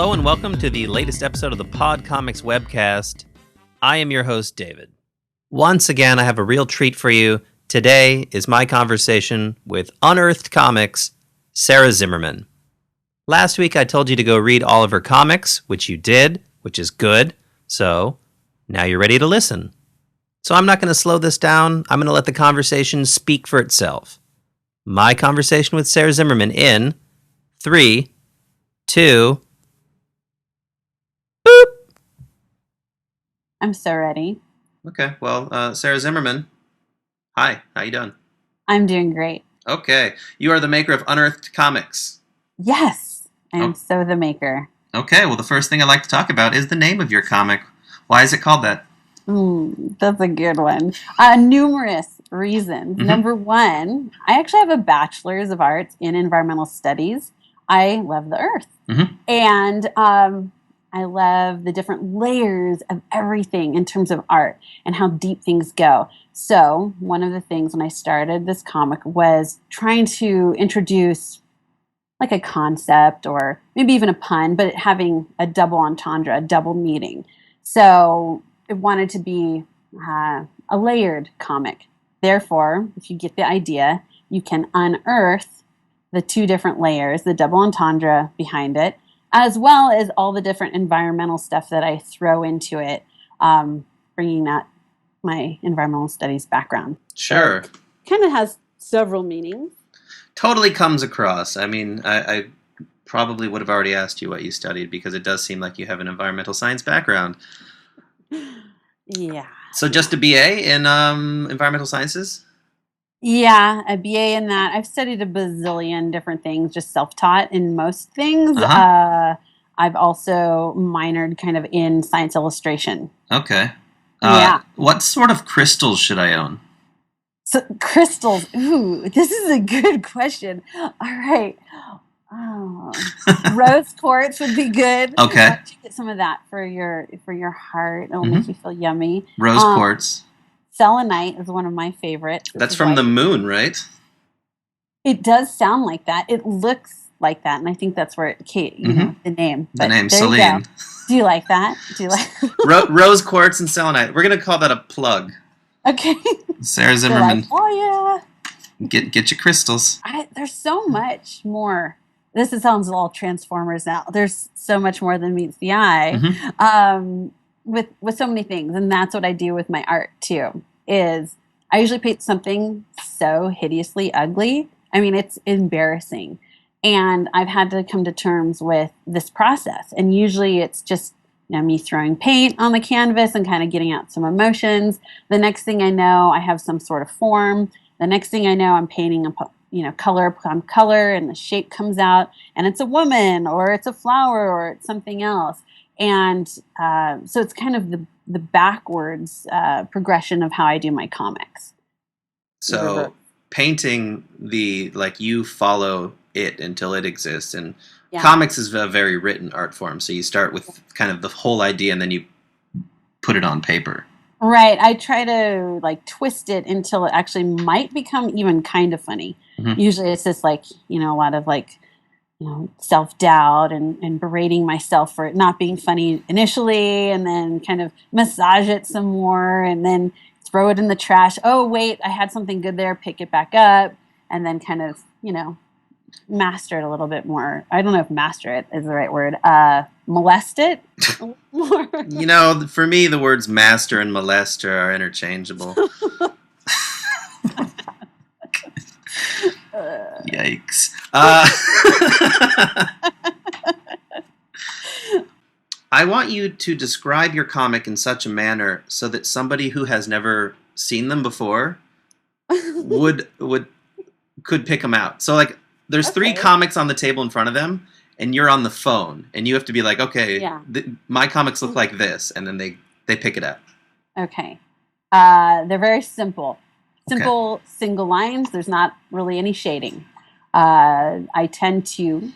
Hello and welcome to the latest episode of the Podcomics Webcast. I am your host, David. Once again, I have a real treat for you. Today is my conversation with Unearthed Comics' Sara Zimmerman. Last week, I told you to go read all of her comics, which you did, which is good. So now you're ready to listen. So I'm not going to slow this down. I'm going to let the conversation speak for itself. My conversation with Sara Zimmerman in 3, 2, boop. I'm so ready. Okay, well, Sara Zimmerman, hi, how you doing? I'm doing great. Okay, you are the maker of Unearthed Comics. Yes, I am so the maker. Okay, well, the first thing I'd like to talk about is the name of your comic. Why is it called that? That's a good one. Numerous reasons. Mm-hmm. Number one, I actually have a bachelor's of arts in environmental studies. I love the earth. Mm-hmm. And I love the different layers of everything in terms of art and how deep things go. So one of the things when I started this comic was trying to introduce like a concept or maybe even a pun, but having a double entendre, a double meaning. So it wanted to be a layered comic. Therefore, if you get the idea, you can unearth the two different layers, the double entendre behind it, as well as all the different environmental stuff that I throw into it, bringing that my environmental studies background. Sure. So kind of has several meanings. Totally comes across. I mean, I probably would have already asked you what you studied because it does seem like you have an environmental science background. Yeah. So just a BA in environmental sciences? Yeah, a BA in that. I've studied a bazillion different things, just self-taught in most things. Uh-huh. I've also minored kind of in science illustration. Okay. Yeah. What sort of crystals should I own? So crystals. Ooh, this is a good question. All right. Oh, rose quartz would be good. Okay. Why don't you get some of that for your heart? It'll make you feel yummy. Rose quartz. Selenite is one of my favorites. That's from the moon, right? It does sound like that. It looks like that, and I think that's where it came, the name. But the name, there Celine. You go. Do you like that? Do you like Rose quartz and selenite? We're gonna call that a plug. Okay. Sara Zimmerman. Like, oh yeah. Get your crystals. There's so much more. This sounds all Transformers now. There's so much more than meets the eye. With so many things, and that's what I do with my art too. Is I usually paint something so hideously ugly. I mean, it's embarrassing, and I've had to come to terms with this process. And usually, it's just me throwing paint on the canvas and kind of getting out some emotions. The next thing I know, I have some sort of form. The next thing I know, I'm painting color upon color, and the shape comes out, and it's a woman, or it's a flower, or it's something else. And so it's kind of the backwards progression of how I do my comics. So painting you follow it until it exists. And comics is a very written art form. So you start with kind of the whole idea and then you put it on paper. Right. I try to twist it until it actually might become even kind of funny. Mm-hmm. Usually it's just a lot of self-doubt and berating myself for it not being funny initially, and then kind of massage it some more, and then throw it in the trash. Oh, wait, I had something good there, pick it back up, and then kind of, master it a little bit more. I don't know if master it is the right word. Molest it more. For me, the words master and molester are interchangeable. Yikes. I want you to describe your comic in such a manner so that somebody who has never seen them before could pick them out. So there's 3 comics on the table in front of them, and you're on the phone, and you have to be like, okay, my comics look like this, and then they pick it up. Okay. They're very simple. Simple single lines. There's not really any shading. I tend to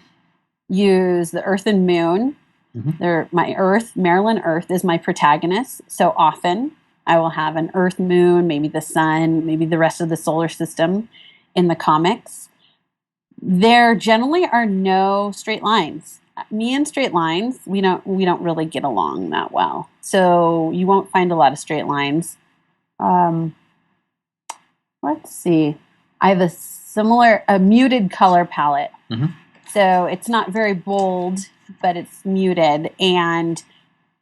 use the Earth and Moon. Mm-hmm. My Earth, Maryland Earth, is my protagonist. So often I will have an Earth, Moon, maybe the Sun, maybe the rest of the solar system in the comics. There generally are no straight lines. me and straight lines, we don't really get along that well. So you won't find a lot of straight lines. Let's see. I have a muted color palette. Mm-hmm. So it's not very bold, but it's muted and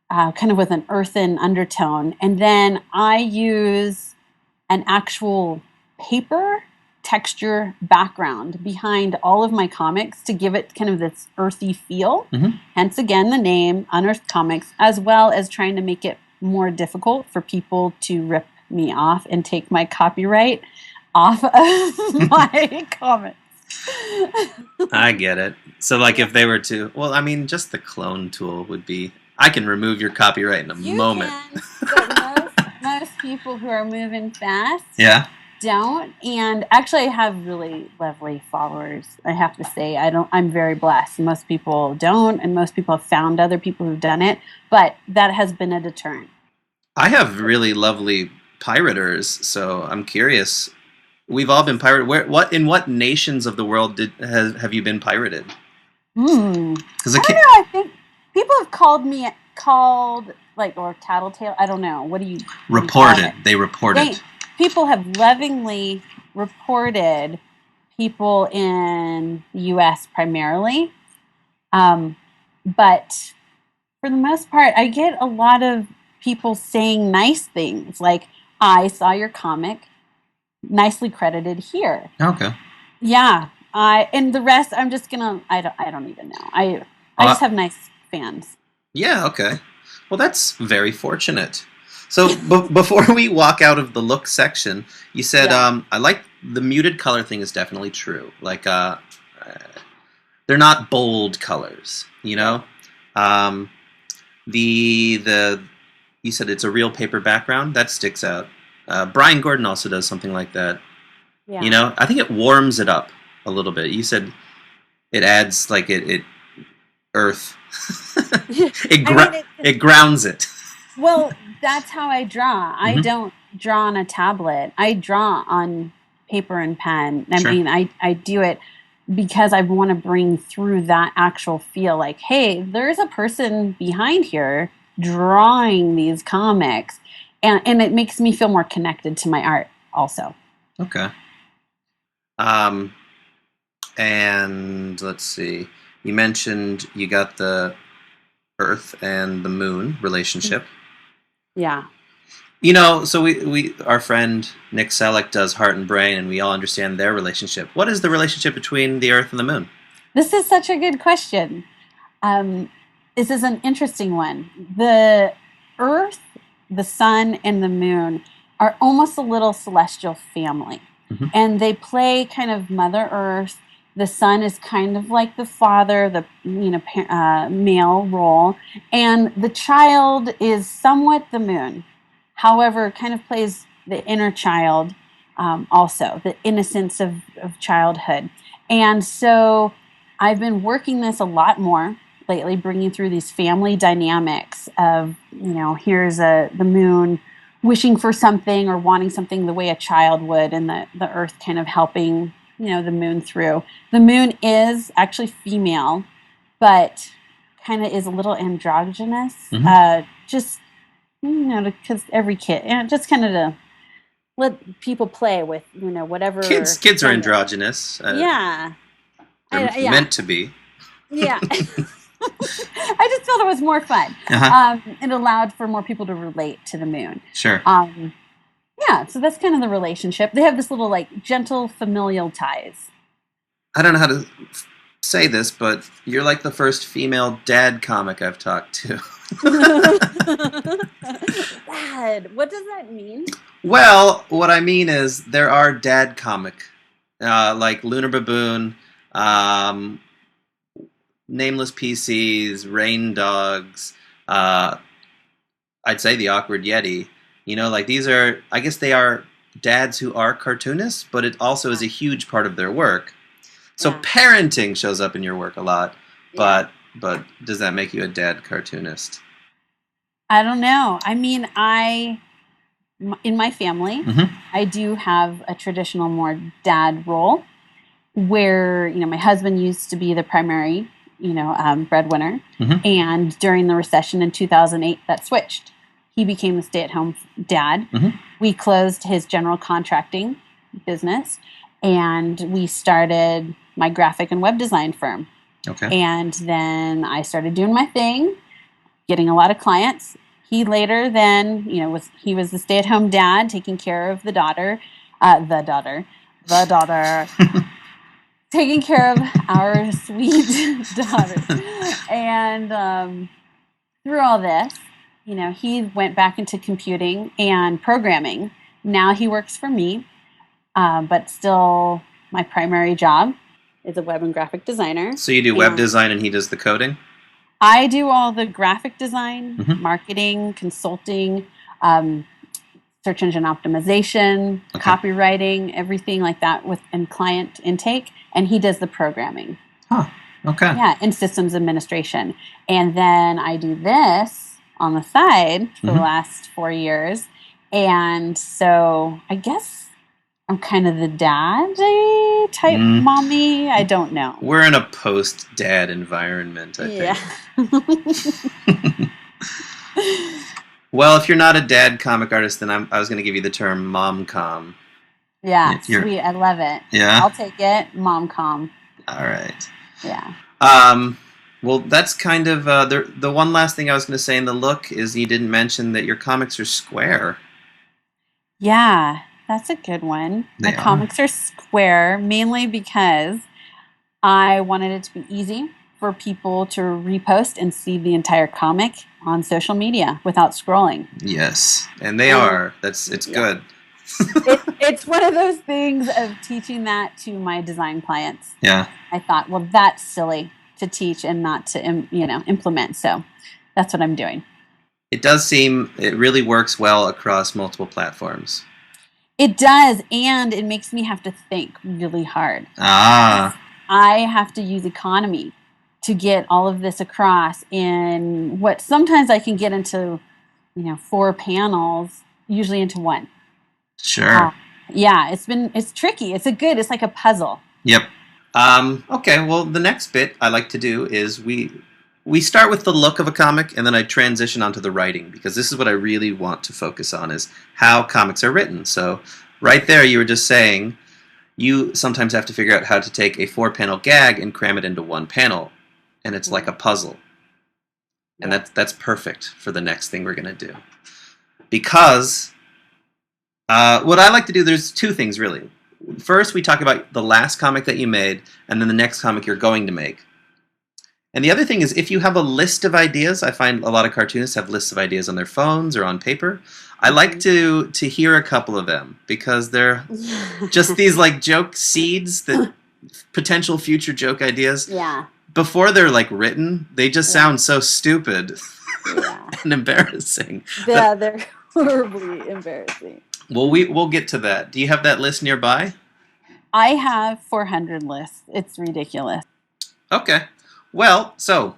kind of with an earthen undertone. And then I use an actual paper texture background behind all of my comics to give it kind of this earthy feel. Mm-hmm. Hence, again, the name Unearthed Comics, as well as trying to make it more difficult for people to rip me off and take my copyright off of my comics. I get it. So, like, if they were to, well, I mean, just the clone tool would be, I can remove your copyright in a moment. But most people who are moving fast don't. And actually, I have really lovely followers, I have to say. I'm very blessed. Most people don't, and most people have found other people who've done it, but that has been a deterrent. I have really lovely pirators, so I'm curious. We've all been pirated. In what nations of the world have you been pirated? I don't know. I think people have called or tattletale. I don't know. What do you reported? They reported. People have lovingly reported people in the U.S. primarily, but for the most part, I get a lot of people saying nice things like, "I saw your comic, nicely credited here." Okay. Yeah. And the rest, I'm just gonna. I don't even know. I just have nice fans. Yeah. Okay. Well, that's very fortunate. So before we walk out of the look section, you said I like the muted color thing is definitely true. Like they're not bold colors, you know. You said it's a real paper background that sticks out. Brian Gordon also does something like that. Yeah. You know, I think it warms it up a little bit. You said it adds like it earth. It grounds it. Well, that's how I draw. I don't draw on a tablet. I draw on paper and pen. I mean, I do it because I want to bring through that actual feel. Like, hey, there's a person behind here drawing these comics, and it makes me feel more connected to my art also. Okay. And let's see. You mentioned you got the Earth and the Moon relationship. Yeah. You know, so we our friend Nick Selleck does Heart and Brain, and we all understand their relationship. What is the relationship between the Earth and the Moon? This is such a good question. This is an interesting one. The Earth, the Sun, and the Moon are almost a little celestial family. Mm-hmm. And they play kind of Mother Earth. The Sun is kind of like the father, the male role. And the child is somewhat the Moon. However, kind of plays the inner child also, the innocence of childhood. And so I've been working this a lot more lately, bringing through these family dynamics of, here's the Moon wishing for something or wanting something the way a child would, and the Earth kind of helping, the Moon through. The Moon is actually female, but kind of is a little androgynous. Mm-hmm. Just, because every kid, just kind of to let people play with, whatever. Kids are androgynous. Yeah. They're meant to be. Yeah. I just felt it was more fun. Uh-huh. It allowed for more people to relate to the Moon. Sure. Yeah, so that's kind of the relationship. They have this little, gentle familial ties. I don't know how to say this, but you're like the first female dad comic I've talked to. Dad, what does that mean? Well, what I mean is there are dad comic, like Lunar Baboon, Nameless PCs, Rain Dogs, I'd say the Awkward Yeti. These are, I guess they are dads who are cartoonists, but it also is a huge part of their work. So parenting shows up in your work a lot, but does that make you a dad cartoonist? I don't know. I mean, in my family, mm-hmm. I do have a traditional more dad role where, my husband used to be the primary, breadwinner. And during the recession in 2008, that switched. He became the stay-at-home dad. We closed his general contracting business, and we started my graphic and web design firm. Okay. And then I started doing my thing, getting a lot of clients. He later then, he was the stay-at-home dad, taking care of the daughter, taking care of our sweet daughter. And through all this, he went back into computing and programming. Now he works for me, but still my primary job is a web and graphic designer. So you do web design and he does the coding? I do all the graphic design, marketing, consulting, search engine optimization, copywriting, everything like that and client intake. And he does the programming. Huh. Okay. Yeah, and systems administration. And then I do this on the side for the last 4 years. And so I guess I'm kind of the daddy type mommy. I don't know. We're in a post-dad environment, I think. Well, if you're not a dad comic artist, then I was going to give you the term mom-com. Yeah, sweet. I love it. Yeah? I'll take it. Mom-com. All right. Yeah. Well, that's kind of the one last thing I was going to say in the look is you didn't mention that your comics are square. Yeah, that's a good one. My comics are square mainly because I wanted it to be easy for people to repost and see the entire comic on social media without scrolling. Yes, and they are. It's good. It's one of those things of teaching that to my design clients. Yeah. I thought, well, that's silly to teach and not to implement. So that's what I'm doing. It does seem it really works well across multiple platforms. It does, and it makes me have to think really hard. Ah. I have to use economy to get all of this across in what sometimes I can get into, 4 panels, usually into 1. Sure. Yeah, it's tricky. It's like a puzzle. Yep. Okay, well, the next bit I like to do is we start with the look of a comic, and then I transition onto the writing, because this is what I really want to focus on, is how comics are written. So right there, you were just saying you sometimes have to figure out how to take a 4-panel gag and cram it into 1 panel, and it's like a puzzle. And that's perfect for the next thing we're going to do. Because what I like to do, there's 2 things, really. First, we talk about the last comic that you made, and then the next comic you're going to make. And the other thing is, if you have a list of ideas, I find a lot of cartoonists have lists of ideas on their phones or on paper. I like to hear a couple of them, because they're just these like joke seeds, that potential future joke ideas. Yeah. Before they're like written, they just sound so stupid and embarrassing. Yeah, they're horribly embarrassing. Well, we'll get to that. Do you have that list nearby? I have 400 lists. It's ridiculous. Okay. Well, so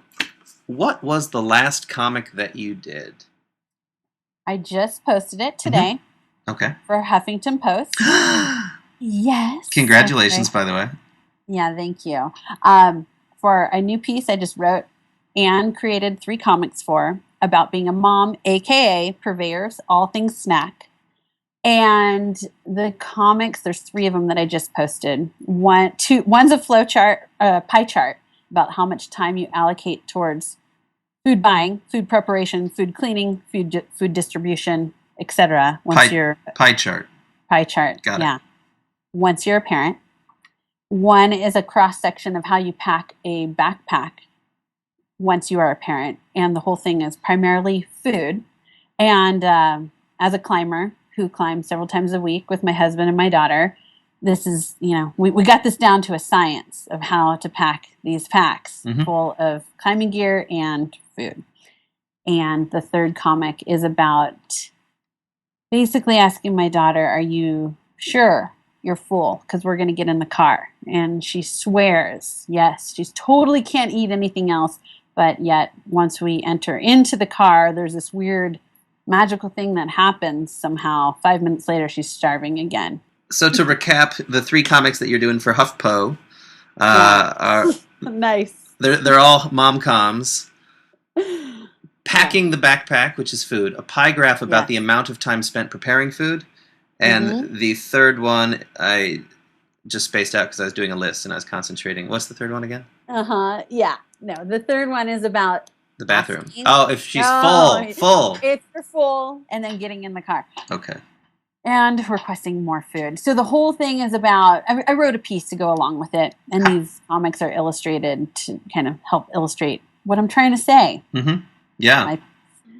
what was the last comic that you did? I just posted it today. Okay. For Huffington Post. Yes. Congratulations, by the way. Yeah, thank you. For a new piece I just wrote and created 3 comics for about being a mom, aka purveyors, all things snack. And the comics, there's 3 of them that I just posted. One's a flow chart, pie chart about how much time you allocate towards food buying, food preparation, food cleaning, food distribution, etc. Pie chart. Pie chart. Got it. Yeah. Once you're a parent. One is a cross section of how you pack a backpack once you are a parent, and the whole thing is primarily food. And as a climber who climbs several times a week with my husband and my daughter, this is, we got this down to a science of how to pack these packs full of climbing gear and food. And the 3rd comic is about basically asking my daughter, are you sure you're full? Because we're going to get in the car. And she swears, yes, she totally can't eat anything else. But yet, once we enter into the car, there's this weird magical thing that happens somehow. 5 minutes later, she's starving again. So to recap, the 3 comics that you're doing for HuffPo are nice. They're all mom-coms. Packing the backpack, which is food. A pie graph about the amount of time spent preparing food. And the third one, I just spaced out because I was doing a list and I was concentrating. What's the third one again? Yeah. No, the third one is about the bathroom. asking. Oh, if she's full. It's for full, and then getting in the car. Okay. And requesting more food. So the whole thing is about, I wrote a piece to go along with it, and these comics are illustrated to kind of help illustrate what I'm trying to say. Mm-hmm. Yeah.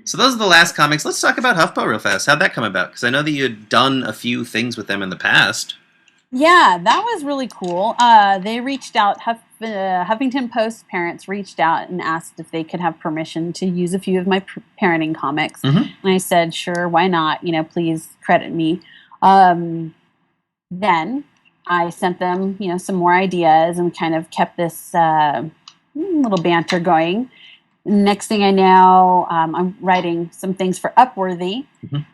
So those are the last comics. Let's talk about HuffPo real fast. How'd that come about? Because I know that you had done a few things with them in the past. Yeah, that was really cool. They reached out, Huffington Post parents reached out and asked if they could have permission to use a few of my parenting comics. Mm-hmm. And I said, sure, why not? Please credit me. Then I sent them, some more ideas and kind of kept this little banter going. Next thing I know, I'm writing some things for Upworthy,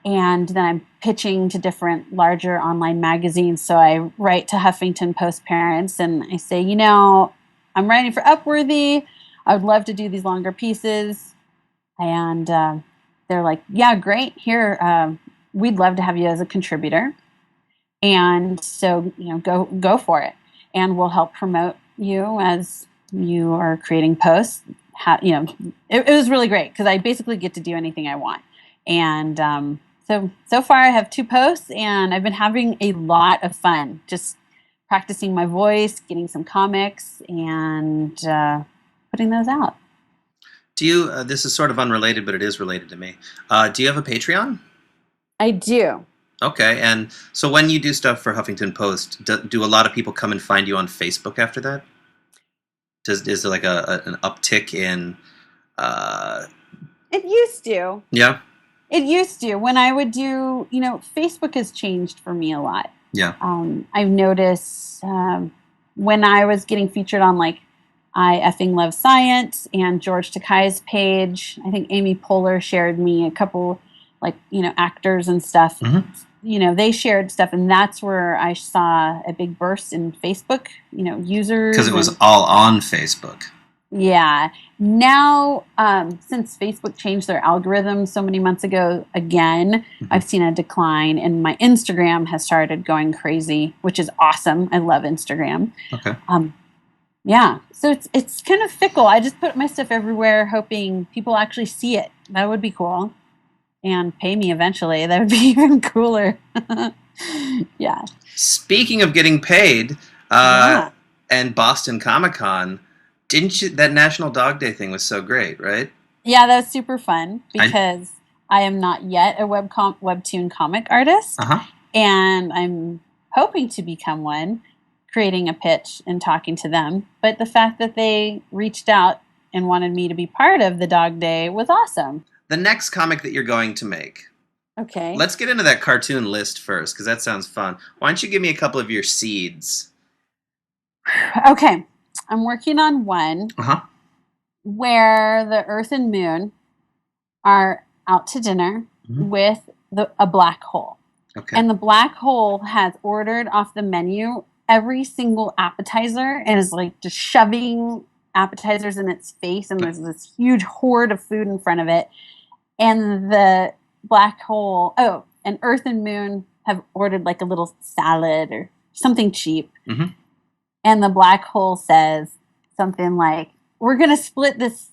and then I'm pitching to different larger online magazines. So I write to Huffington Post parents, and I say, I'm writing for Upworthy. I would love to do these longer pieces. And they're like, yeah, great. Here, we'd love to have you as a contributor. And so, go for it. And we'll help promote you as you are creating posts. It was really great because I basically get to do anything I want. And so far I have 2 posts, and I've been having a lot of fun just practicing my voice, getting some comics, and putting those out. Do you, this is sort of unrelated, but it is related to me. Do you have a Patreon? I do. Okay, and so when you do stuff for Huffington Post, do a lot of people come and find you on Facebook after that? Is there like an uptick in... It used to. Yeah? It used to. When I would do... Facebook has changed for me a lot. Yeah. I've noticed when I was getting featured on, like, I Effing Love Science and George Takei's page, I think Amy Poehler shared me a couple, like, actors and stuff. Mm-hmm. They shared stuff, and that's where I saw a big burst in Facebook, users. Because it was all on Facebook. Yeah. Now, since Facebook changed their algorithm so many months ago again, I've seen a decline, and my Instagram has started going crazy, which is awesome. I love Instagram. Okay. Yeah. So it's kind of fickle. I just put my stuff everywhere, hoping people actually see it. That would be cool. And pay me eventually. That would be even cooler. Yeah. Speaking of getting paid, and Boston Comic-Con, didn't you? That National Dog Day thing was so great, right? Yeah, that was super fun because I am not yet a webtoon comic artist, and I'm hoping to become one, creating a pitch and talking to them. But the fact that they reached out and wanted me to be part of the Dog Day was awesome. The next comic that you're going to make. Okay. Let's get into that cartoon list first, because that sounds fun. Why don't you give me a couple of your seeds? Okay. I'm working on one where the Earth and Moon are out to dinner with a black hole. Okay. And the black hole has ordered off the menu every single appetizer and is like just shoving appetizers in its face, and there's this huge horde of food in front of it. And the black hole, and Earth and Moon have ordered like a little salad or something cheap. And the black hole says something like, we're going to split this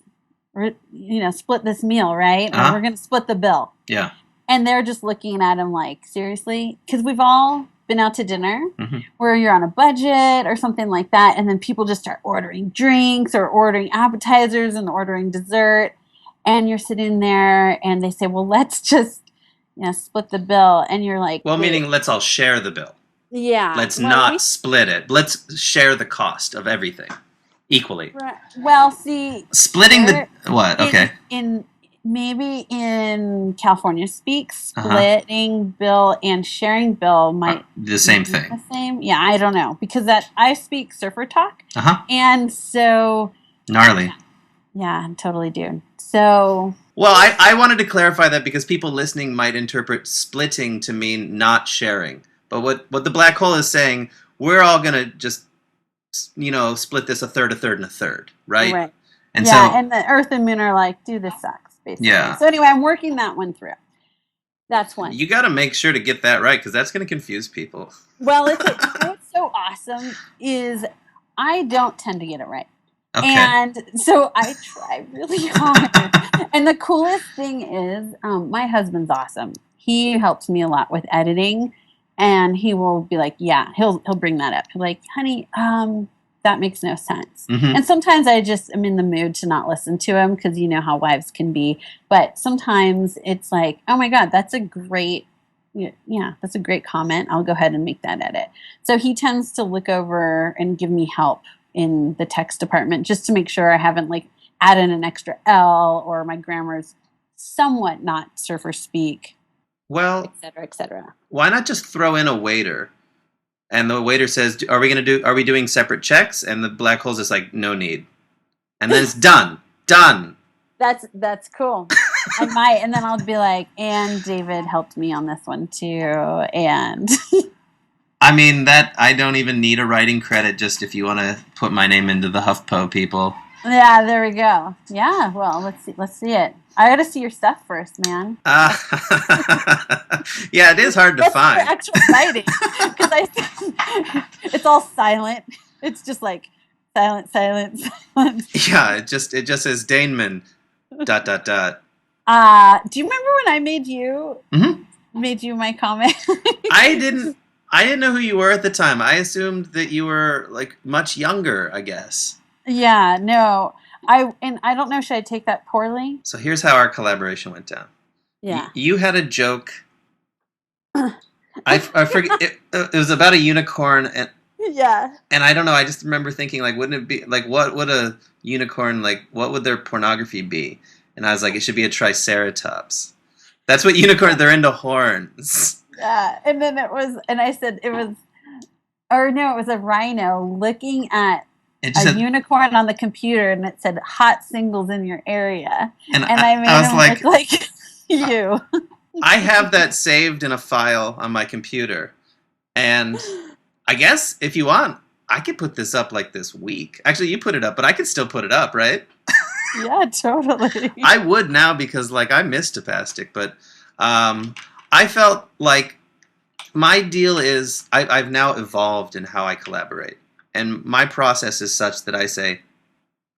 meal, right? Or we're going to split the bill. Yeah. And they're just looking at him like, seriously? Because we've all been out to dinner where you're on a budget or something like that. And then people just start ordering drinks or ordering appetizers and ordering dessert. And you're sitting there and they say, well, let's just, split the bill. And you're like, well, meaning let's all share the bill. Yeah. Let's not split it. Let's share the cost of everything equally. Well, see. Splitting what? Okay. Maybe in California speak, splitting bill and sharing bill might be the same thing. The same? Yeah, I don't know. Because I speak surfer talk. And so... Gnarly. Yeah, totally do. So... Well, I wanted to clarify that because people listening might interpret splitting to mean not sharing. But what the black hole is saying, we're all going to just split this a third, and a third, right? Right. And yeah, so, and the Earth and Moon are like, dude, this sucks, basically. Yeah. So anyway, I'm working that one through. That's one. You got to make sure to get that right, because that's going to confuse people. Well, what's so awesome is I don't tend to get it right. Okay. And so I try really hard. And the coolest thing is, my husband's awesome. He helps me a lot with editing, and he will be like, yeah, he'll bring that up. He'll like, honey, that makes no sense. Mhm. And sometimes I just am in the mood to not listen to him, because you know how wives can be. But sometimes it's like, oh my God, that's a great comment. I'll go ahead and make that edit. So he tends to look over and give me help in the text department, just to make sure I haven't like added an extra L, or my grammar's somewhat not surfer speak, Well, et cetera, et cetera. Why not just throw in a waiter? And the waiter says, are we doing separate checks? And the black hole's just like, no need. And then it's done. Done. That's cool. I might, and then I'll be like, and David helped me on this one too, and I mean, that I don't even need a writing credit, just if you want to put my name into the HuffPo people. Yeah, there we go. Yeah, well, let's see it. I gotta see your stuff first, man. Yeah, it is hard to find. For actual writing, because it's all silent. It's just like silent. Yeah, it just says Daneman. ... Do you remember when I made you my comic? I didn't know who you were at the time. I assumed that you were like much younger, I guess. Yeah, no. I don't know, should I take that poorly? So here's how our collaboration went down. Yeah. You had a joke. I forget. It was about a unicorn, and yeah. And I don't know. I just remember thinking, like, wouldn't it be like what would a unicorn, like, what would their pornography be? And I was like, it should be a triceratops. That's what unicorn. They're into horns. Yeah, and then I said it was a rhino looking at a unicorn on the computer, and it said hot singles in your area. And I made him look like you. I have that saved in a file on my computer. And I guess if you want, I could put this up like this week. Actually, you put it up, but I could still put it up, right? Yeah, totally. I would now, because like I missed Tapastic, but I felt like my deal is I've now evolved in how I collaborate. And my process is such that I say,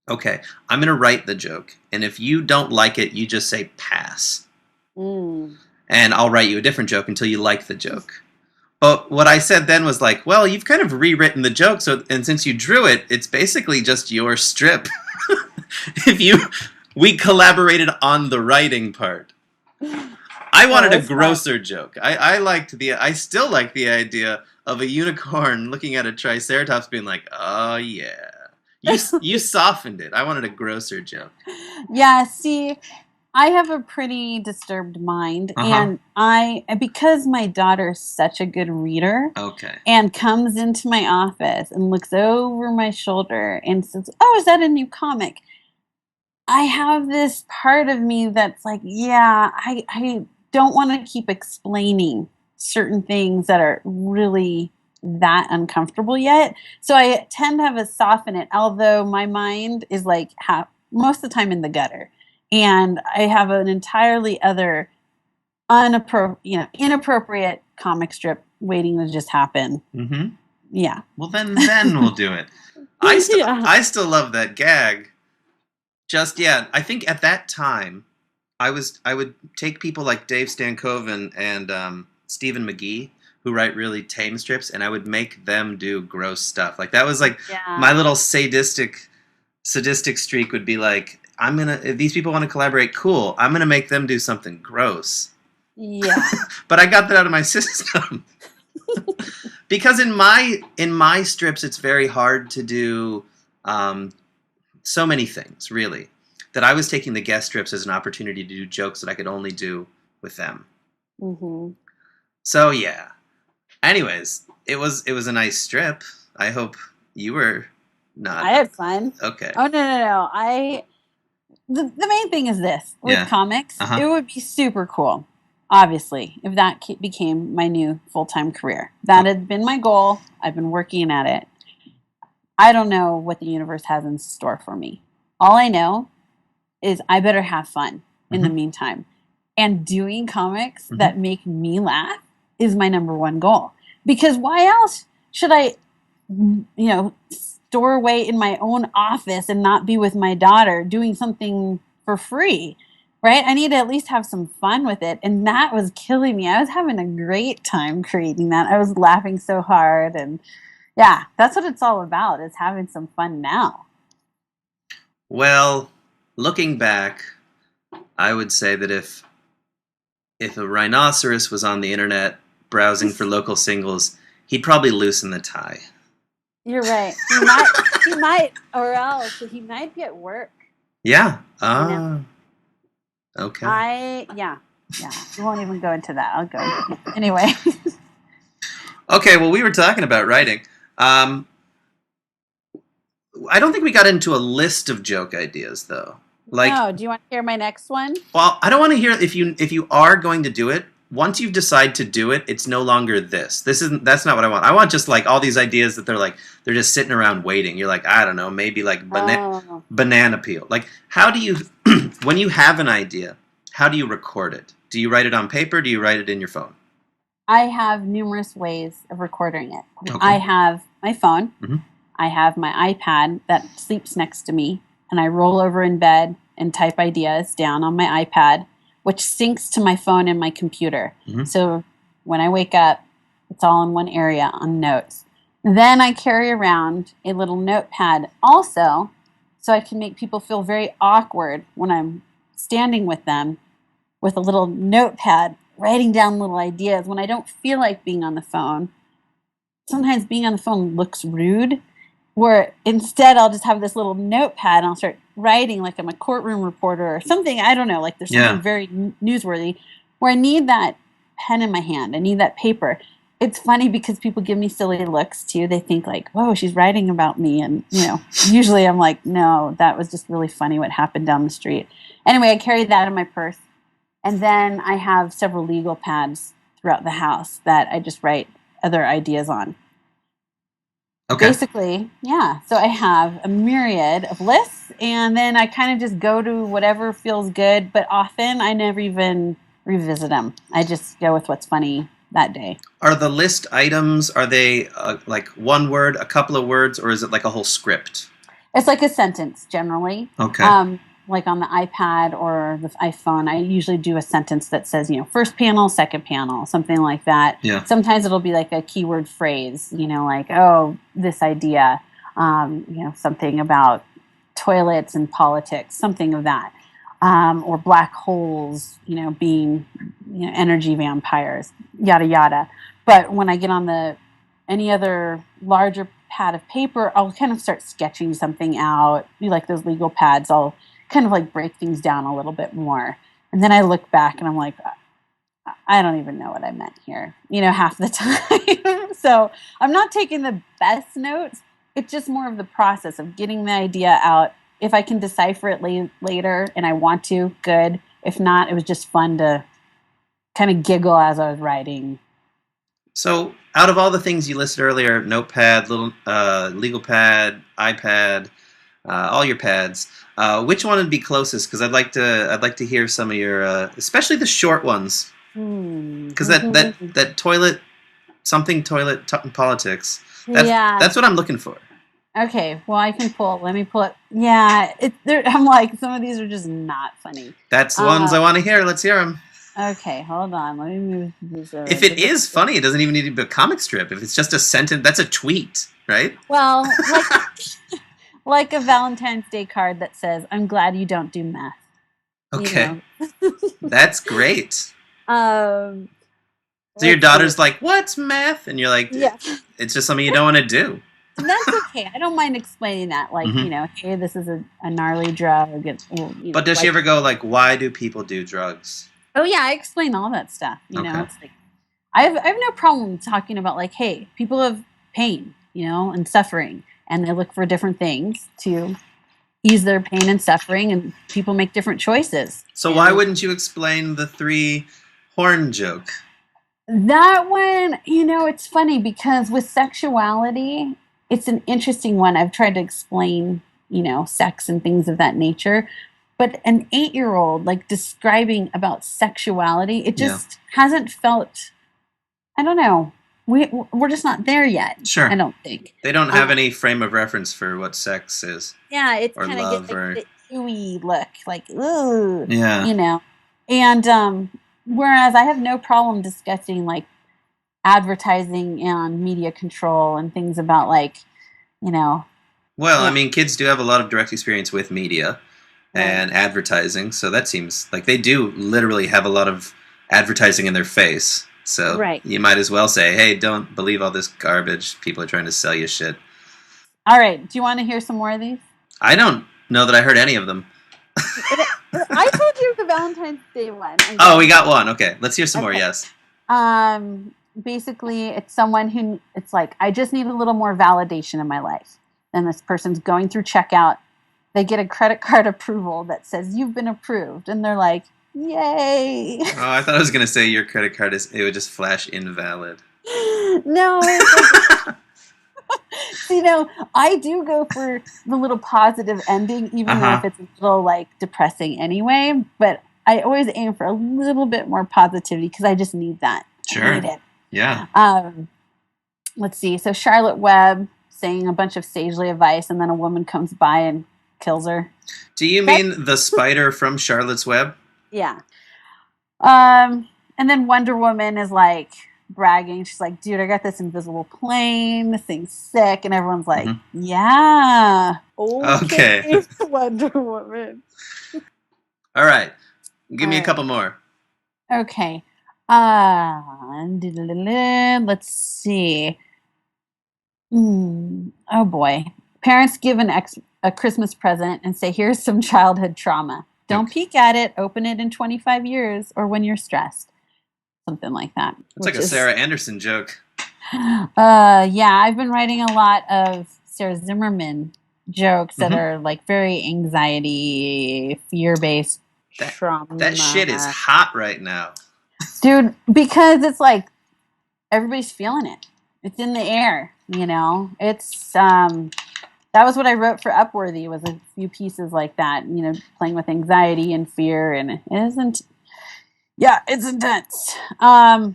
okay, I'm going to write the joke. And if you don't like it, you just say pass. And I'll write you a different joke until you like the joke. But what I said then was like, well, you've kind of rewritten the joke. And since you drew it, it's basically just your strip. We collaborated on the writing part. I wanted a grosser joke. I still like the idea of a unicorn looking at a triceratops being like, oh yeah. You softened it. I wanted a grosser joke. Yeah, see, I have a pretty disturbed mind, and because my daughter's such a good reader, and comes into my office and looks over my shoulder and says, oh, is that a new comic? I have this part of me that's like, yeah, I don't want to keep explaining certain things that are really that uncomfortable yet. So I tend to have to soften it, although my mind is like most of the time in the gutter. And I have an entirely other inappropriate comic strip waiting to just happen. Mm-hmm. Yeah. Well, then we'll do it. I still love that gag. I think at that time, I would take people like Dave Stankoven and Stephen McGee, who write really tame strips, and I would make them do gross stuff. Like that was like my little sadistic streak would be like, if these people want to collaborate, cool. I'm gonna make them do something gross. Yeah. But I got that out of my system. Because in my strips, it's very hard to do so many things, really, that I was taking the guest strips as an opportunity to do jokes that I could only do with them. Mm-hmm. So yeah. Anyways, it was a nice strip. I hope you were not. I had fun. Okay. Oh no. The main thing is this with comics. It would be super cool, obviously, if that became my new full-time career. That had been my goal. I've been working at it. I don't know what the universe has in store for me. All I know is I better have fun in the meantime. And doing comics that make me laugh is my number one goal. Because why else should I, store away in my own office and not be with my daughter doing something for free? Right? I need to at least have some fun with it. And that was killing me. I was having a great time creating that. I was laughing so hard. And yeah, that's what it's all about, is having some fun now. Well, looking back, I would say that if a rhinoceros was on the internet browsing for local singles, he'd probably loosen the tie. You're right. He might, or else he might be at work. Yeah. Okay. Yeah. We won't even go into that. I'll go anyway. Okay. Well, we were talking about writing. I don't think we got into a list of joke ideas, though. No. Do you want to hear my next one? Well, I don't want to hear if you are going to do it. Once you decide to do it, it's no longer this. That's not what I want. I want just like all these ideas that they're just sitting around waiting. You're like, I don't know, maybe like banana peel. Like, how do you when you have an idea, how do you record it? Do you write it on paper? Do you write it in your phone? I have numerous ways of recording it. Okay. I have my phone. I have my iPad that sleeps next to me, and I roll over in bed and type ideas down on my iPad, which syncs to my phone and my computer. So when I wake up, it's all in one area on notes. Then I carry around a little notepad also, so I can make people feel very awkward when I'm standing with them with a little notepad, writing down little ideas when I don't feel like being on the phone. Sometimes being on the phone looks rude, where instead I'll just have this little notepad and I'll start writing like I'm a courtroom reporter or something. I don't know, like there's something very newsworthy where I need that pen in my hand. I need that paper. It's funny because people give me silly looks too. They think like, whoa, she's writing about me. And, usually I'm like, no, that was just really funny what happened down the street. Anyway, I carry that in my purse. And then I have several legal pads throughout the house that I just write other ideas on. Okay. Basically, yeah. So I have a myriad of lists, and then I kind of just go to whatever feels good, but often I never even revisit them. I just go with what's funny that day. Are the list items, are they like one word, a couple of words, or is it like a whole script? It's like a sentence generally. Okay. Like on the iPad or the iPhone, I usually do a sentence that says, first panel, second panel, something like that. Yeah. Sometimes it'll be like a keyword phrase, like, oh, this idea, something about toilets and politics, something of that. Or black holes, being, energy vampires, yada, yada. But when I get on any other larger pad of paper, I'll kind of start sketching something out. Like those legal pads, I'll kind of like break things down a little bit more. And then I look back and I'm like, I don't even know what I meant here, half the time. So I'm not taking the best notes. It's just more of the process of getting the idea out. If I can decipher it later and I want to, good. If not, it was just fun to kind of giggle as I was writing. So out of all the things you listed earlier, notepad, little legal pad, iPad, all your pads, which one would be closest? Because I'd like to hear some of your, especially the short ones. Because that toilet politics. That's what I'm looking for. Okay, well I can let me pull it. Yeah, I'm like, some of these are just not funny. That's the ones I want to hear. Let's hear them. Okay, hold on. Let me move these over. If it is funny, it doesn't even need to be a comic strip. If it's just a sentence, that's a tweet, right? Well, like a Valentine's Day card that says, "I'm glad you don't do meth." Okay, that's great. So your daughter's like, "What's meth?" And you're like, "Yeah, it's just something you don't want to do." And that's okay. I don't mind explaining that. Like, hey, this is a gnarly drug. But does she ever go like, "Why do people do drugs?" Oh yeah, I explain all that stuff. Okay. It's like I have no problem talking about like, hey, people have pain, and suffering, and they look for different things to ease their pain and suffering, and people make different choices. So why wouldn't you explain the 3 horn joke? That one, it's funny because with sexuality, it's an interesting one. I've tried to explain, sex and things of that nature. But an 8-year-old, like, describing about sexuality, it just hasn't felt, I don't know. We're just not there yet. Sure. I don't think. They don't have any frame of reference for what sex is. Yeah, it's or kind of love get or... the ooey look, like, ooh. Yeah. And whereas I have no problem discussing, like, advertising and media control and things about, like, Well, I mean, kids do have a lot of direct experience with media and advertising, so that seems like they do literally have a lot of advertising in their face. So you might as well say, hey, don't believe all this garbage. People are trying to sell you shit. All right. Do you want to hear some more of these? I don't know that I heard any of them. I told you the Valentine's Day one. Oh, we got one. Okay. Let's hear some more, yes. Basically, it's someone who, it's like, I just need a little more validation in my life. And this person's going through checkout. They get a credit card approval that says, you've been approved. And they're like, yay. Oh, I thought I was going to say your credit card it would just flash invalid. No. I do go for the little positive ending, even though if it's a little, like, depressing anyway. But I always aim for a little bit more positivity because I just need that. Sure. I need it. Yeah. Let's see. So Charlotte Webb saying a bunch of sagely advice, and then a woman comes by and kills her. Do you mean the spider from Charlotte's Web? Yeah. And then Wonder Woman is like bragging. She's like, dude, I got this invisible plane. This thing's sick. And everyone's like, yeah. Okay. Wonder Woman. All right. Give me a couple more. Okay. Let's see. Oh, boy. Parents give a Christmas present and say, here's some childhood trauma. Don't peek at it. Open it in 25 years or when you're stressed. Something like that. It's like a Sarah Anderson joke. Yeah, I've been writing a lot of Sara Zimmerman jokes that are, like, very anxiety, fear-based trauma. That shit is hot right now. Dude, because it's like everybody's feeling it. It's in the air, It's that was what I wrote for Upworthy, was a few pieces like that, playing with anxiety and fear, and it's intense. I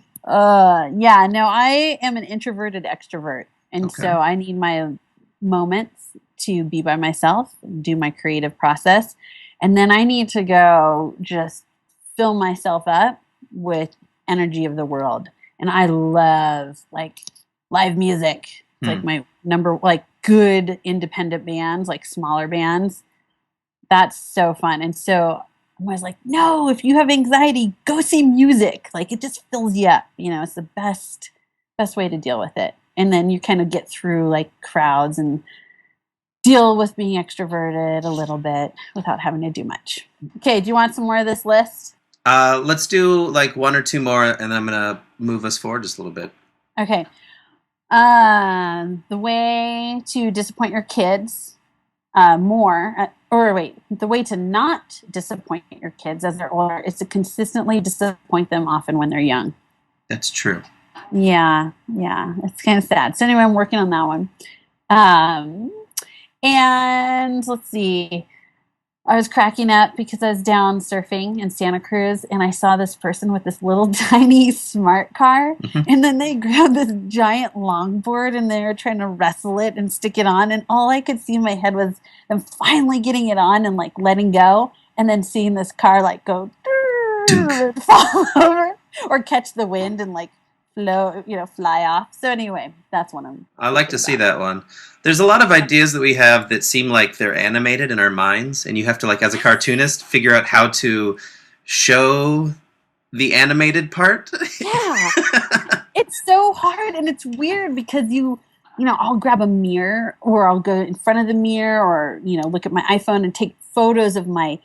am an introverted extrovert, and so I need my moments to be by myself, do my creative process, and then I need to go just fill myself up with energy of the world. And I love, like, live music. It's like my number, like, good independent bands, like smaller bands. That's so fun. And so I was like, no, if you have anxiety, go see music. Like, it just fills you up. It's the best way to deal with it. And then you kind of get through, like, crowds and deal with being extroverted a little bit without having to do much. Okay, do you want some more of this list? Let's do, like, one or two more, and then I'm going to move us forward just a little bit. Okay. The way to disappoint your kids the way to not disappoint your kids as they're older is to consistently disappoint them often when they're young. That's true. Yeah. It's kind of sad. So anyway, I'm working on that one. And let's see. I was cracking up because I was down surfing in Santa Cruz, and I saw this person with this little tiny smart car, and then they grabbed this giant longboard, and they were trying to wrestle it and stick it on, and all I could see in my head was them finally getting it on and, like, letting go, and then seeing this car, like, go and fall over or catch the wind and, like, fly off. So anyway, that's one of them. I like to see that one. There's a lot of ideas that we have that seem like they're animated in our minds, and you have to, like, as a cartoonist, figure out how to show the animated part. Yeah. It's so hard, and it's weird because I'll grab a mirror, or I'll go in front of the mirror, or, look at my iPhone and take photos of my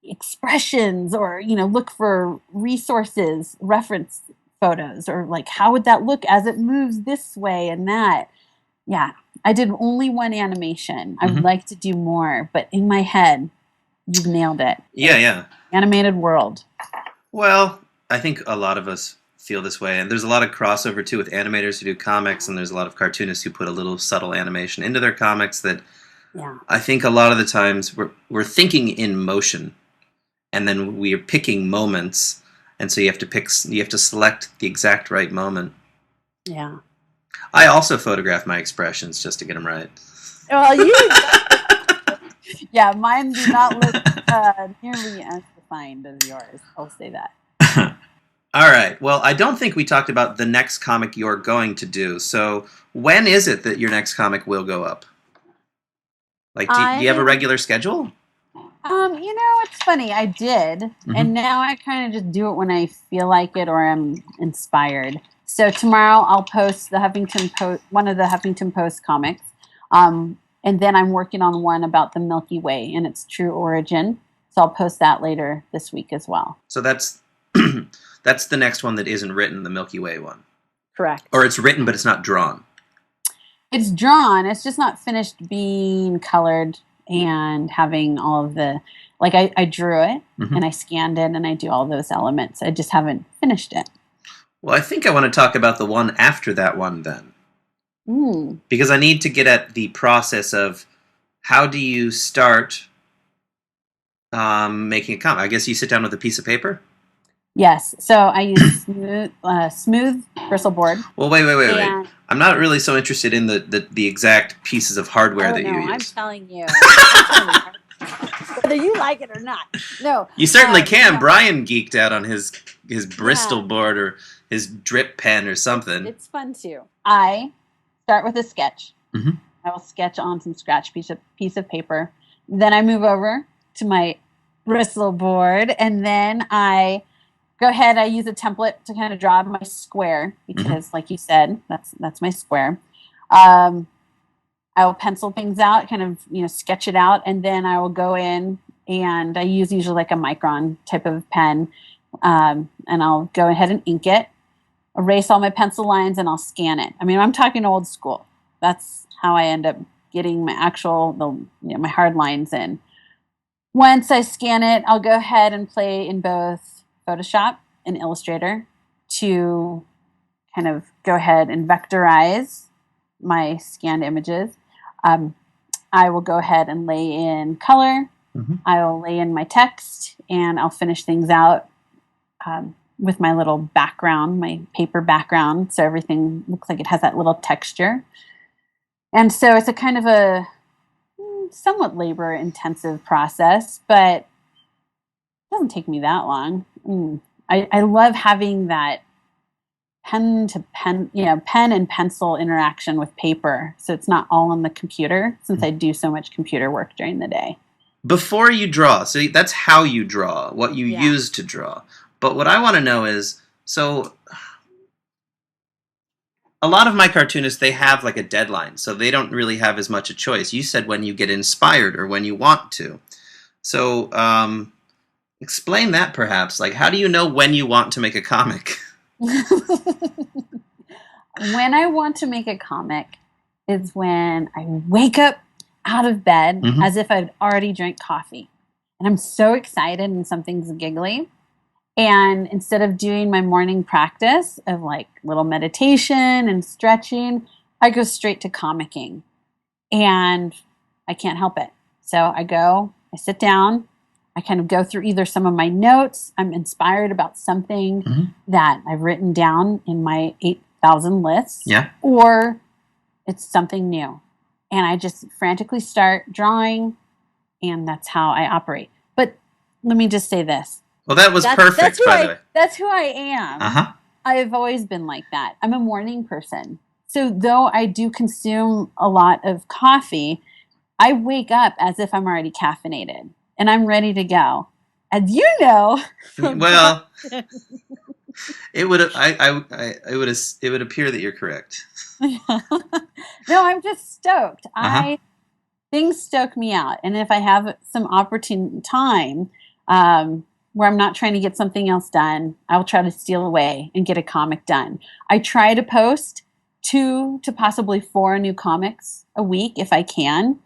expressions, or, look for resources, reference photos, or, like, how would that look as it moves this way and that. Yeah, I did only one animation. I would like to do more, but in my head, you've nailed it. Yeah. Animated world. Well, I think a lot of us feel this way. And there's a lot of crossover, too, with animators who do comics, and there's a lot of cartoonists who put a little subtle animation into their comics that I think a lot of the times we're thinking in motion, and then we're picking moments, and so you have to select the exact right moment. Yeah. I also photograph my expressions just to get them right. Well, yeah, mine do not look nearly as defined as yours. I'll say that. All right. Well, I don't think we talked about the next comic you're going to do. So when is it that your next comic will go up? Like, do you have a regular schedule? It's funny. I did, and now I kind of just do it when I feel like it or I'm inspired. So tomorrow I'll post the Huffington Post, one of the Huffington Post comics, and then I'm working on one about the Milky Way and its true origin. So I'll post that later this week as well. So that's that's the next one that isn't written, the Milky Way one. Correct. Or it's written, but it's not drawn. It's drawn. It's just not finished being colored and having all of the, like I drew it and I scanned it and I do all those elements. I just haven't finished it. Well, I think I want to talk about the one after that one then. Because I need to get at the process of how do you start making a comic. I guess you sit down with a piece of paper? Yes. So I use smooth bristle board. Well, wait. I'm not really so interested in the exact pieces of hardware that you use. I'm telling you. Whether you like it or not. No. You certainly can. Brian geeked out on his Bristol board or his drip pen or something. It's fun too. I start with a sketch. I will sketch on some scratch piece of paper. Then I move over to my Bristol board, and then I go ahead. I use a template to kind of draw my square because, like you said, that's my square. I will pencil things out, kind of sketch it out, and then I will go in and I use usually like a micron type of pen, and I'll go ahead and ink it, erase all my pencil lines, and I'll scan it. I mean, I'm talking old school. That's how I end up getting my my hard lines in. Once I scan it, I'll go ahead and play in both Photoshop and Illustrator to kind of go ahead and vectorize my scanned images. I will go ahead and lay in color. I will lay in my text, and I'll finish things out with my little background, my paper background, so everything looks like it has that little texture. And so it's a kind of a somewhat labor-intensive process, but it doesn't take me that long. I love having that pen and pencil interaction with paper, so it's not all on the computer, since I do so much computer work during the day. Before you draw, so that's how you draw, what you use to draw. But what I want to know is, so a lot of my cartoonists, they have like a deadline, so they don't really have as much a choice. You said when you get inspired or when you want to. So explain that perhaps. Like, how do you know when you want to make a comic? When I want to make a comic is when I wake up out of bed as if I'd already drank coffee. And I'm so excited and something's giggly. And instead of doing my morning practice of like little meditation and stretching, I go straight to comicking. And I can't help it. So I sit down, I kind of go through either some of my notes, I'm inspired about something that I've written down in my 8,000 lists, or it's something new. And I just frantically start drawing, and that's how I operate. But let me just say this. Well, that was perfect, by the way. That's who I am. I've always been like that. I'm a morning person. So though I do consume a lot of coffee, I wake up as if I'm already caffeinated and I'm ready to go. As you know. Well, it would appear that you're correct. No, I'm just stoked. Things stoke me out. And if I have some opportune time, where I'm not trying to get something else done, I'll try to steal away and get a comic done. I try to post 2 to possibly 4 new comics a week if I can.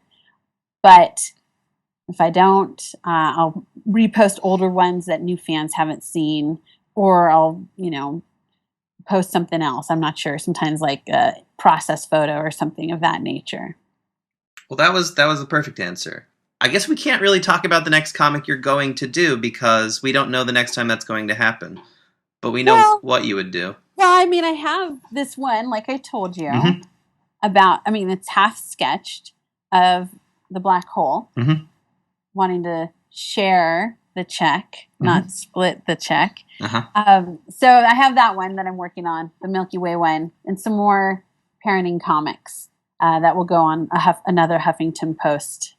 But if I don't, I'll repost older ones that new fans haven't seen, or I'll, post something else. I'm not sure. Sometimes like a process photo or something of that nature. Well, that was the perfect answer. I guess we can't really talk about the next comic you're going to do because we don't know the next time that's going to happen. But we know what you would do. Well, I mean, I have this one, like I told you, about, I mean, it's half sketched of the black hole, wanting to share the check, not split the check. So I have that one that I'm working on, the Milky Way one, and some more parenting comics that will go on another Huffington Post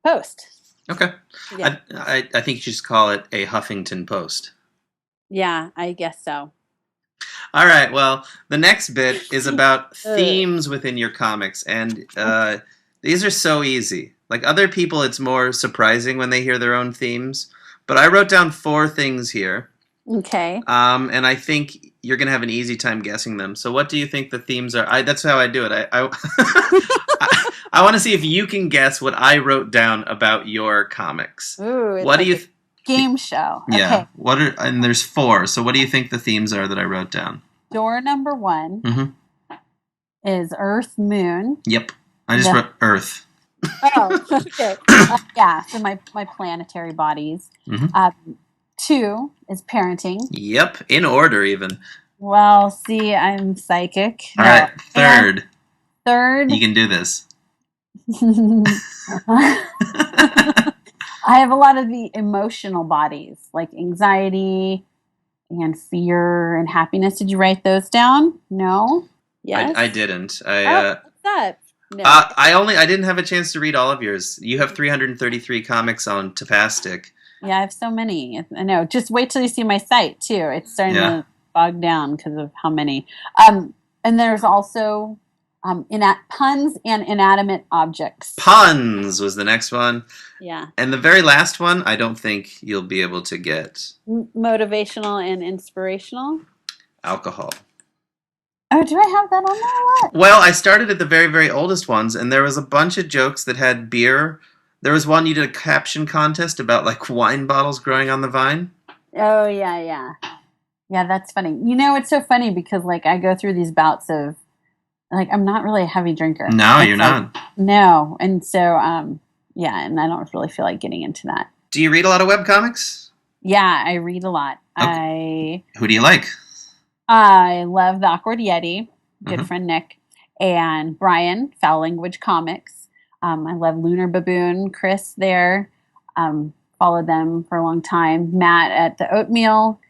post. Okay. Yeah. I think you should just call it a Huffington Post. Yeah, I guess so. All right. Well, the next bit is about themes within your comics, and these are so easy. Like other people, it's more surprising when they hear their own themes. But I wrote down 4 things here. Okay. And I think you're gonna have an easy time guessing them. So, what do you think the themes are? That's how I do it. I want to see if you can guess what I wrote down about your comics. Ooh, what do you? Game show. Yeah. Okay. And there's 4. So what do you think the themes are that I wrote down? Door number 1 is Earth, Moon. Yep. I just wrote Earth. Oh, okay. Yeah. So my planetary bodies. 2 is parenting. Yep. In order, even. Well, see, I'm psychic. All right. Third. You can do this. I have a lot of the emotional bodies, like anxiety and fear and happiness. Did you write those down? No? Yes? I didn't. What's that? No. I didn't have a chance to read all of yours. You have 333 comics on Tapastic. Yeah, I have so many. I know. Just wait till you see my site, too. It's starting to bog down because of how many. And there's also puns and inanimate objects. Puns was the next one. Yeah. And the very last one, I don't think you'll be able to get. Motivational and inspirational. Alcohol. Oh, do I have that on there? What? Well, I started at the very, very oldest ones, and there was a bunch of jokes that had beer. There was one you did a caption contest about like wine bottles growing on the vine. Oh, yeah. Yeah, that's funny. You know, it's so funny because like I go through these bouts of like I'm not really a heavy drinker. No, you're not. No. And so yeah, and I don't really feel like getting into that. Do you read a lot of webcomics? Yeah, I read a lot. Okay. Who do you like? I love The Awkward Yeti, good friend Nick, and Brian, Foul Language Comics. I love Lunar Baboon, Chris there. Followed them for a long time. Matt at the Oatmeal.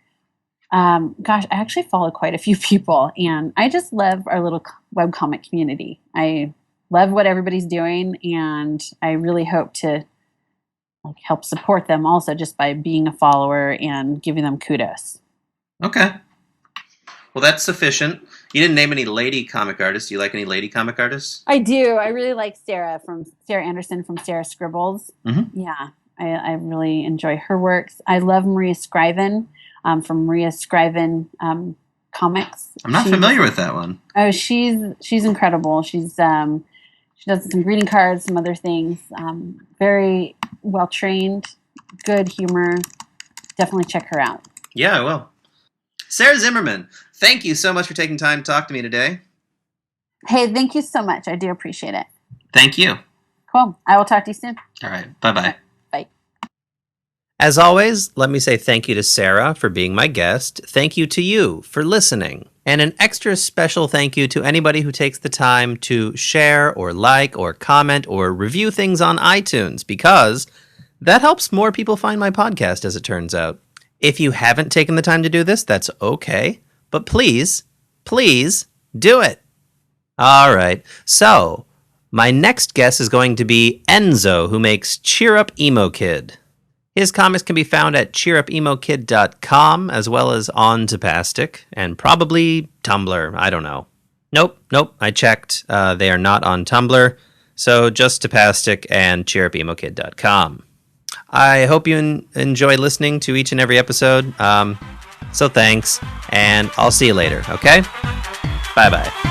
Gosh, I actually follow quite a few people, and I just love our little webcomic community. I love what everybody's doing, and I really hope to like help support them also just by being a follower and giving them kudos. Okay. Well, that's sufficient. You didn't name any lady comic artists. Do you like any lady comic artists? I do. I really like Sarah Anderson from Sarah Scribbles. Yeah, I really enjoy her works. I love Maria Scriven from Maria Scriven Comics. I'm not familiar with that one. Oh, she's incredible. She does some greeting cards, some other things. Very well trained, good humor. Definitely check her out. Yeah, I will. Sara Zimmerman, thank you so much for taking time to talk to me today. Hey, thank you so much. I do appreciate it. Thank you. Cool. I will talk to you soon. All right. Bye-bye. Bye. As always, let me say thank you to Sara for being my guest. Thank you to you for listening. And an extra special thank you to anybody who takes the time to share or like or comment or review things on iTunes, because that helps more people find my podcast, as it turns out. If you haven't taken the time to do this, that's okay. But please, please do it. All right. So, my next guest is going to be Enzo, who makes Cheer Up Emo Kid. His comics can be found at cheerupemokid.com, as well as on Tapastic, and probably Tumblr. I don't know. Nope. I checked. They are not on Tumblr. So, just Tapastic and cheerupemokid.com. I hope you enjoy listening to each and every episode. So thanks, and I'll see you later, okay? Bye-bye.